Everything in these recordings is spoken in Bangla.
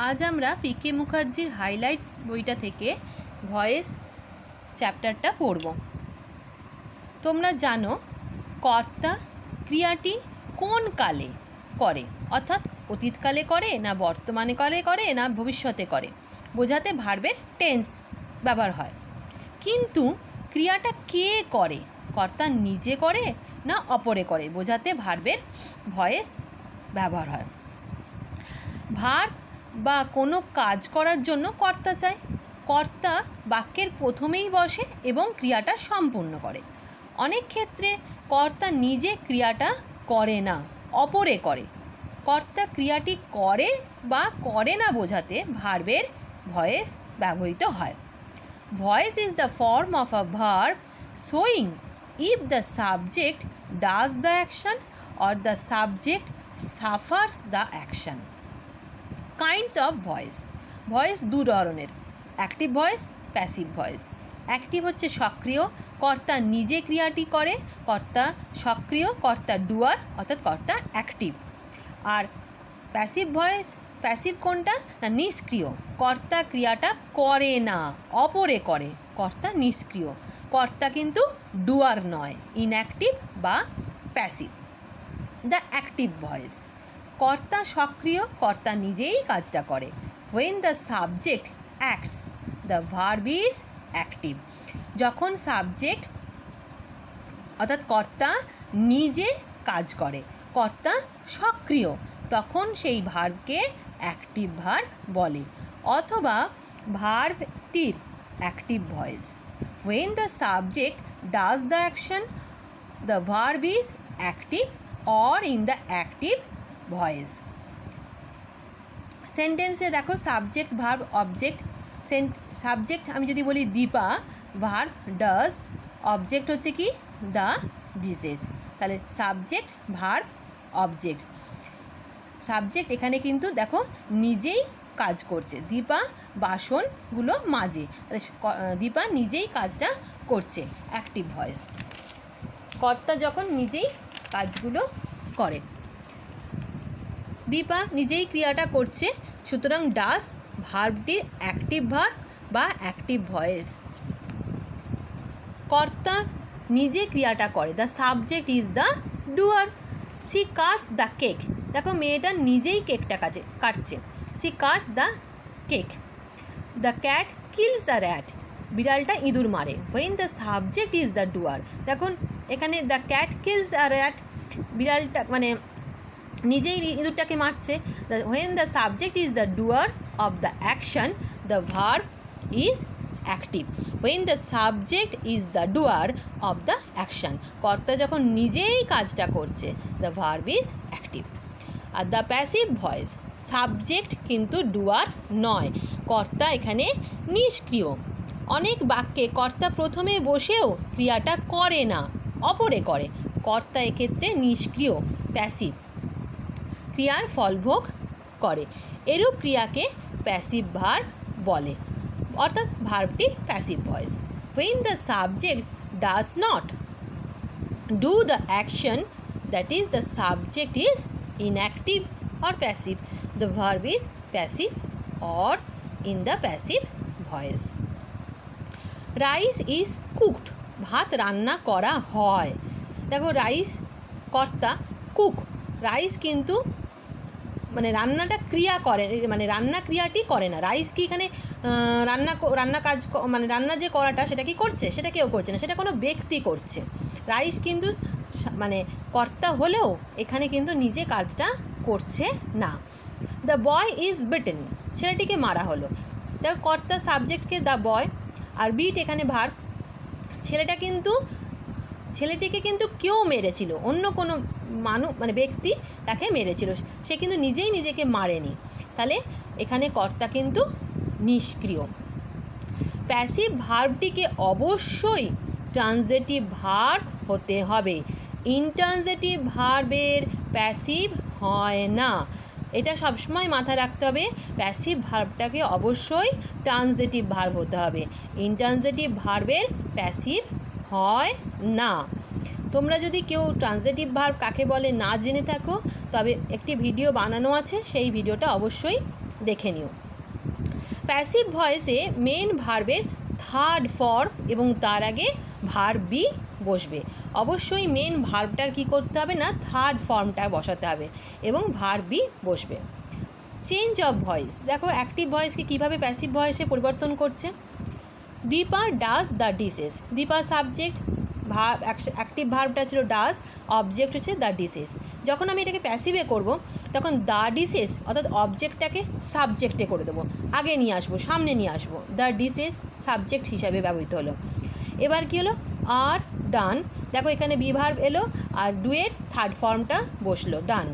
आज আমরা পিকে মুখার্জির হাইলাইটস বইটা থেকে ভয়েস চ্যাপ্টারটা পড়ব। তোমরা জানো কর্তা ক্রিয়াটি কোন কালে করে, অর্থাৎ অতীতকালে করে না বর্তমানে করে না ভবিষ্যতে করে, বোঝাতে ভার্বের টেন্স ব্যবহার হয়। কিন্তু ক্রিয়াটা কে করে, কর্তা নিজে করে না অপরে করে, বোঝাতে ভার্বের ভয়েস ব্যবহার হয়। ভার্ব বা কোনো কাজ করার জন্য কর্তা চাই। কর্তা বাক্যের প্রথমেই বসে এবং ক্রিয়াটা সম্পূর্ণ করে। অনেক ক্ষেত্রে কর্তা নিজে ক্রিয়াটা করে না, অপরে করে। কর্তা ক্রিয়াটি করে বা করে না বোঝাতে ভার্বের ভয়েস ব্যবহৃত হয়। Voice is the form of a verb showing if the subject does the action or the subject suffers the action. Kinds of voice. Voice দু ধরনের, active voice, passive voice. Active হচ্ছে সক্রিয়, কর্তা নিজে ক্রিয়াটি করে, কর্তা সক্রিয়, কর্তা ডুয়ার অর্থাৎ কর্তা অ্যাক্টিভ। আর প্যাসিভ ভয়েস, প্যাসিভ কোনটা না নিষ্ক্রিয়, কর্তা ক্রিয়াটা করে না, অপরে করে, কর্তা নিষ্ক্রিয়, কর্তা কিন্তু ডুয়ার নয়, ইনঅ্যাক্টিভ বা প্যাসিভ। দ্য অ্যাক্টিভ ভয়েস, কর্তা সক্রিয়, কর্তা নিজেই কাজটা করে। when the subject acts the verb is active। যখন সাবজেক্ট অর্থাৎ কর্তা নিজে কাজ করে, কর্তা সক্রিয়, তখন সেই ভার্বকে অ্যাক্টিভ ভার্ব বলে। অথবা ভার্বটির active voice, when the subject does the action the verb is active or in the active voice. সেন্টেন্সে দেখো সাবজেক্ট ভার্ব অবজেক্ট। সাবজেক্ট আমি যদি বলি দীপা, ভার্ব ডাজ, অবজেক্ট হচ্ছে কি দ্য ডিশেস, তাহলে সাবজেক্ট ভার্ব অবজেক্ট। সাবজেক্ট এখানে কিন্তু দেখো নিজেই কাজ করছে, দীপা বাসনগুলো মাজে, তাহলে দীপা নিজেই কাজটা করছে, অ্যাক্টিভ ভয়েস। কর্তা যখন নিজেই কাজগুলো করে, দীপা নিজেই ক্রিয়াটা করছে, সুতরাং ডাস ভার্বটির অ্যাক্টিভ ভার্ব বা অ্যাক্টিভ ভয়েস। কর্তা নিজে ক্রিয়াটা করে, the subject is the doer. She cuts the cake, দেখো মেয়েটা নিজেই কেকটা কাটছে, she cuts the cake. The cat kills the rat, বিড়ালটা ইঁদুর মারে, when the subject is the doer. দেখুন এখানে the cat kills the rat, বিড়ালটা মানে নিজেই ইঁদুরটাকে মারছে। when the subject is the doer of the action the verb is active। when the subject is the doer of the action, কর্তা যখন নিজেই কাজটা করছে the verb is active। আর the passive voice, সাবজেক্ট কিন্তু ডুয়ার নয়, কর্তা এখানে নিষ্ক্রিয়। অনেক বাক্যে কর্তা প্রথমে বসেও ক্রিয়াটা করে না, অপরে করে, কর্তা এক্ষেত্রে নিষ্ক্রিয়, প্যাসিভ, ক্রিয়ার ফলভোগ করে। এরূপ ক্রিয়াকে প্যাসিভ ভার্ব বলে, অর্থাৎ ভার্বটির passive voice. when the subject does not do the action that is the subject is inactive or passive the verb is passive or in the passive voice। rice is cooked, ভাত রান্না করা হয়। দেখো রাইস কর্তা, কুক, রাইস কিন্তু মানে রান্নাটা ক্রিয়া করে, মানে রান্না ক্রিয়াটি করে না। রাইস কি এখানে রান্না কাজ মানে রান্না যে করাটা সেটা কি করছে, সেটা কেউ করছে না, সেটা কোনো ব্যক্তি করছে। রাইস কিন্তু মানে কর্তা হলেও এখানে কিন্তু নিজে কাজটা করছে না। দ্য বয় ইজ বিটেন, ছেলেটিকে মারা হলো, দেখো কর্তা সাবজেক্টকে দ্য বয়, আর বিট এখানে ভার্ব। ছেলেটিকে কিন্তু কেউ মেরেছিল, অন্য কোনো মানে ব্যক্তি তাকে মেরেছিল, সে কিন্তু নিজেই নিজেকে মারেনি, তাহলে এখানে কর্তা কিন্তু নিষ্ক্রিয়। প্যাসিভ ভার্বটিকে অবশ্যই ট্রান্সিটিভ ভার্ব হতে হবে, ইনট্রান্সিটিভ ভার্বের প্যাসিভ হয় না, এটা সবসময় মাথায় রাখতে হবে। প্যাসিভ ভার্বটাকে অবশ্যই ট্রান্সিটিভ ভার্ব হতে হবে, ইনট্রান্সিটিভ ভার্বের প্যাসিভ হয় না। তোমরা যদি কেউ ট্রান্সিটিভ ভার্ব কাকে বলে না জেনে থাকো, তবে একটি ভিডিও বানানো আছে, সেই ভিডিওটা অবশ্যই দেখে নিও। প্যাসিভ ভয়েসে মেন ভার্বের থার্ড ফর্ম এবং তার আগে ভার্ব বি বসবে। অবশ্যই মেন ভার্বটার কী করতে হবে না, থার্ড ফর্মটা বসাতে হবে এবং ভার্ব বি বসবে। চেঞ্জ অফ ভয়েস, দেখো অ্যাক্টিভ ভয়েসকে কীভাবে প্যাসিভ ভয়েসে পরিবর্তন করছে। Deepa does the dishes, Deepa subject, verb active ভার্বটা ছিল ডাজ, অবজেক্ট হচ্ছে দ্য ডিশেস। যখন আমি এটাকে প্যাসিভে করব তখন দ্য ডিশেস অর্থাৎ অবজেক্টটাকে সাবজেক্টে করে দেবো, আগে নিয়ে আসবো, সামনে নিয়ে আসবো। দ্য ডিশেস সাবজেক্ট হিসাবে ব্যবহৃত হলো। এবার কী হলো, আর ডান, দেখো এখানে বি ভার্ব এলো আর ডুয়ের থার্ড ফর্মটা বসলো, ডান।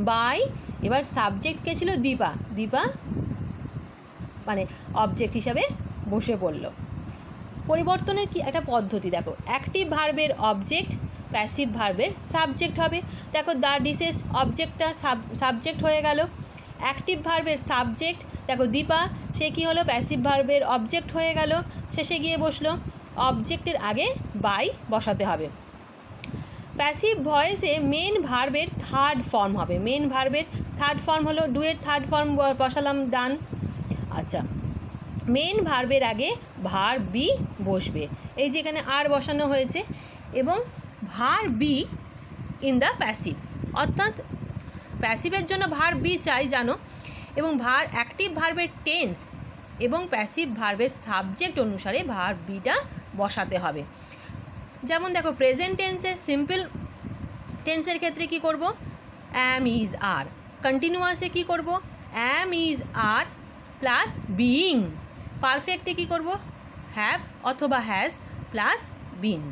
বাই, এবার সাবজেক্ট কে ছিল, দীপা, দীপা মানে অবজেক্ট হিসাবে বসে পড়ল। পরিবর্তনের কি একটা পদ্ধতি দেখো, অ্যাক্টিভ ভার্বের অবজেক্ট প্যাসিভ ভার্বের সাবজেক্ট হবে। দেখো দ্য ডিশেস অবজেক্টটা সাবজেক্ট হয়ে গেল, অ্যাক্টিভ ভার্বের সাবজেক্ট দেখো দীপা, সে কী হলো, প্যাসিভ ভার্বের অবজেক্ট হয়ে গেল, শেষে গিয়ে বসলো। অবজেক্টের আগে বাই বসাতে হবে। প্যাসিভ ভয়েসে মেন ভার্বের থার্ড ফর্ম হবে, মেন ভার্বের থার্ড ফর্ম হলো, ডুয়ের থার্ড ফর্ম বসালাম ডান। আচ্ছা, মেন ভার্বের আগে ভার্ব বি বসবে, এই যে এখানে আর বসানো হয়েছে, এবং verb be in the passive, অর্থাৎ প্যাসিভের জন্য ভার্ব বি চাই জানো, এবং অ্যাক্টিভ ভার্বের টেন্স এবং প্যাসিভ ভার্বের সাবজেক্ট অনুসারে ভার্ব বিটা বসাতে হবে। যেমন দেখো প্রেজেন্ট টেন্সে, সিম্পল টেন্সের ক্ষেত্রে কি করব, অ্যাম ইজ আর। কন্টিনিউয়াসে কি করব, am is are plus being. পারফেক্টে কি করব, হ্যাভ অথবা হ্যাজ প্লাস বিন।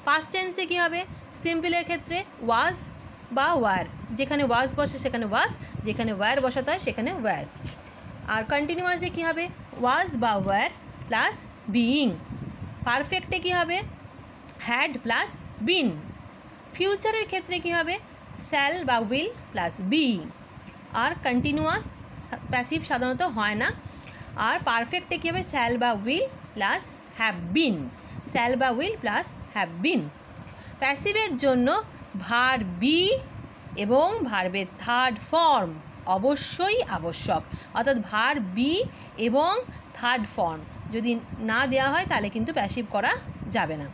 পাস্ট টেন্সে কী হবে, সিম্পলের ক্ষেত্রে ওয়াজ বা ওয়ার, যেখানে ওয়াজ বসে সেখানে ওয়াজ, যেখানে ওয়ার বসাতে হয় সেখানে ওয়ার। আর কন্টিনিউয়াসে কী হবে, ওয়াজ বা ওয়ার প্লাস বিইং। পারফেক্টে কী হবে, হ্যাড প্লাস বিন। ফিউচারের ক্ষেত্রে কী হবে, শ্যাল বা উইল প্লাস বি। আর কন্টিনিউয়াস প্যাসিভ সাধারণত হয় না। আর পারফেক্টে কী হবে, শ্যাল বা will plus have been, shall বা উইল প্লাস হ্যাভ বিন। প্যাসিভের জন্য ভার্ব বি এবং ভার্বের থার্ড ফর্ম অবশ্যই আবশ্যক, অর্থাৎ ভার্ব বি এবং থার্ড ফর্ম যদি না দেওয়া হয় তাহলে কিন্তু প্যাসিভ করা যাবে না।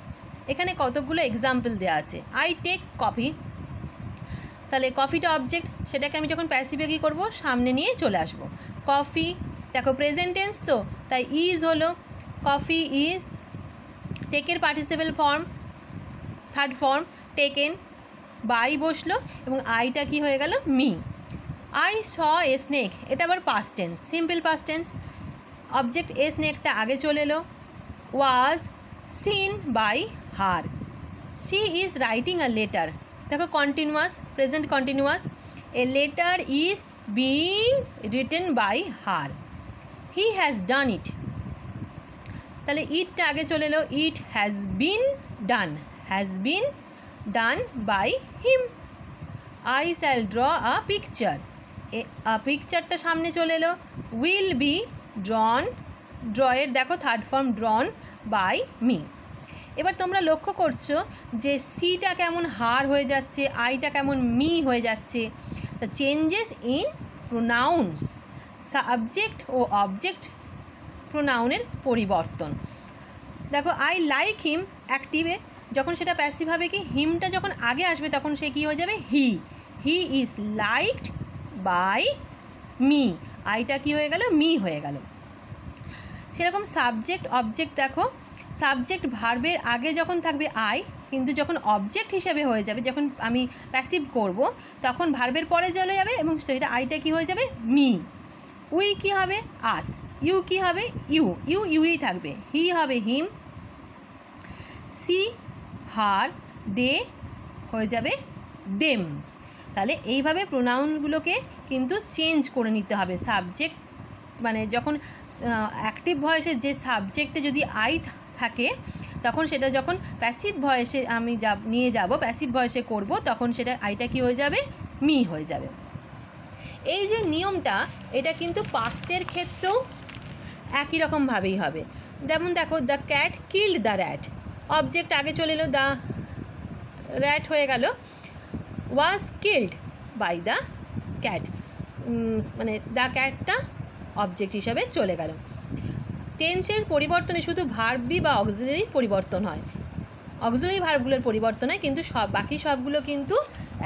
এখানে কতগুলো এক্সাম্পল দেওয়া আছে। আই টেক কফি, তাহলে কফিটা অবজেক্ট, সেটাকে আমি যখন প্যাসিভে কী করবো, সামনে নিয়ে চলে আসবো। কফি দেখো প্রেজেন্ট টেন্স তো, তাই ইজ হলো, কফি ইজ। টেকের participle form third form taken, by বসলো এবং আইটা কি হয়ে গেল, me. I saw a snake, এটা আবার past tense, simple past tense, object a স্নেকটা আগে চলে এলো। Was seen by her. She is writing a letter, দেখো continuous, present continuous, a letter is being written by her. He has done it, তাহলে ইটটা আগে চলে এলো, it has been done, has been done by him. I shall draw a picture, পিকচারটা সামনে চলে এলো, উইল বি ড্রন, ড্রয়ের দেখো third form drawn by me. এবার তোমরা লক্ষ্য করছো যে সিটা কেমন হার হয়ে যাচ্ছে, আইটা কেমন মি হয়ে যাচ্ছে। The changes in pronouns, subject ও অবজেক্ট প্রোনাউনের পরিবর্তন। দেখো আই লাইক হিম অ্যাক্টিভে, যখন সেটা প্যাসিভ হবে কি, হিমটা যখন আগে আসবে তখন সে কী হয়ে যাবে, he. He is liked by me, আইটা কী হয়ে গেল, মি হয়ে গেল। সেরকম সাবজেক্ট অবজেক্ট, দেখো সাবজেক্ট ভার্বের আগে যখন থাকবে আই, কিন্তু যখন অবজেক্ট হিসেবে হয়ে যাবে, যখন আমি প্যাসিভ করব তখন ভার্বের পরে চলে যাবে এবং সেটা আইটা কী হয়ে যাবে, মি। উই কী হবে, আস। ইউ কী হবে, ইউ, ইউই থাকবে। হি হবে হিম, সি হার, দে হয়ে যাবে দেম। তাহলে এইভাবে প্রোনাউনগুলোকে কিন্তু চেঞ্জ করে নিতে হবে। সাবজেক্ট মানে যখন অ্যাক্টিভ ভয়েসে যে সাবজেক্টে যদি আই থাকে তখন সেটা যখন প্যাসিভ ভয়েসে আমি নিয়ে যাব, প্যাসিভ ভয়েসে করব, তখন সেটা আইটা কি হয়ে যাবে, মি হয়ে যাবে। এই যে নিয়মটা, এটা কিন্তু পাস্টের ক্ষেত্রেও একই রকমভাবেই হবে। যেমন দেখো the cat killed the rat, object আগে চলে এলো, দ্য র্যাট হয়ে গেল, was killed by the cat. মানে দ্য ক্যাটটা অবজেক্ট হিসাবে চলে গেল। টেন্সের পরিবর্তনে শুধু ভার্ব বি বা অক্সিলারি পরিবর্তন হয়, অক্সিলারি ভার্বগুলোর পরিবর্তন হয়, কিন্তু বাকি সবগুলো কিন্তু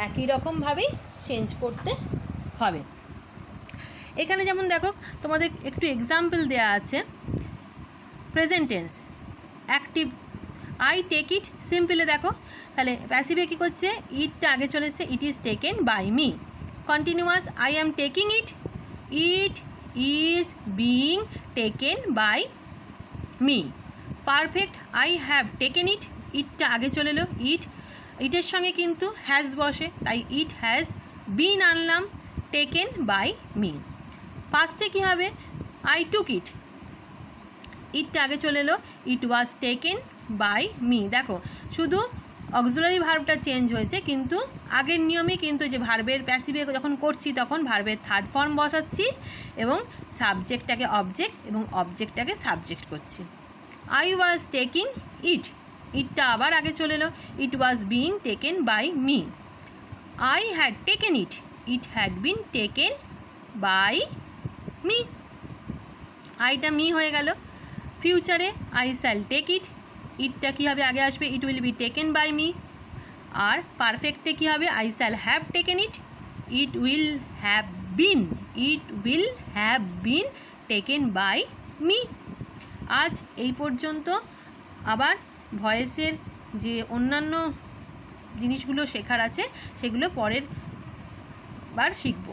একই রকমভাবেই চেঞ্জ করতে হবে। এখানে যেমন দেখো তোমাদের একটু এক্সাম্পল দেওয়া আছে। Present tense active, I take it, সিম্পলে দেখো তাহলে প্যাসিভে কী করছে, ইটটা আগে চলেছে, it is taken by me. Continuous, I am taking it, it is being taken by me. Perfect, I have taken it, ইটটা আগে চলে এলো, ইটের সঙ্গে কিন্তু হ্যাজ বসে, তাই ইট হ্যাজ বিন আনলাম, টেকেন বাই মি। পাস্টে কী হবে, আই টুক ইট, ইটটা আগে চলে এলো, it was taken by me. দেখো শুধু অক্সিলারি ভার্বটা চেঞ্জ হয়েছে, কিন্তু আগের নিয়মে কিন্তু যে ভার্বের প্যাসিভে যখন করছি তখন ভার্বের থার্ড ফর্ম বসাচ্ছি এবং সাবজেক্টটাকে অবজেক্ট এবং অবজেক্টটাকে সাবজেক্ট করছি। আই ওয়াজ টেকিং ইট, ইটটা আবার আগে চলে এলো, it was being taken by me. I had taken it, it had been taken by me, আইটা মি হয়ে গেল। ফিউচারে আই শ্যাল টেক ইট, ইটটা কী হবে আগে আসবে, it will be taken by me. আর পারফেক্টে কী হবে, I shall have taken it, it will have been taken by me. আজ এই পর্যন্ত, আবার ভয়েসের যে অন্যান্য জিনিসগুলো শেখার আছে সেগুলো পরের বার শিখব।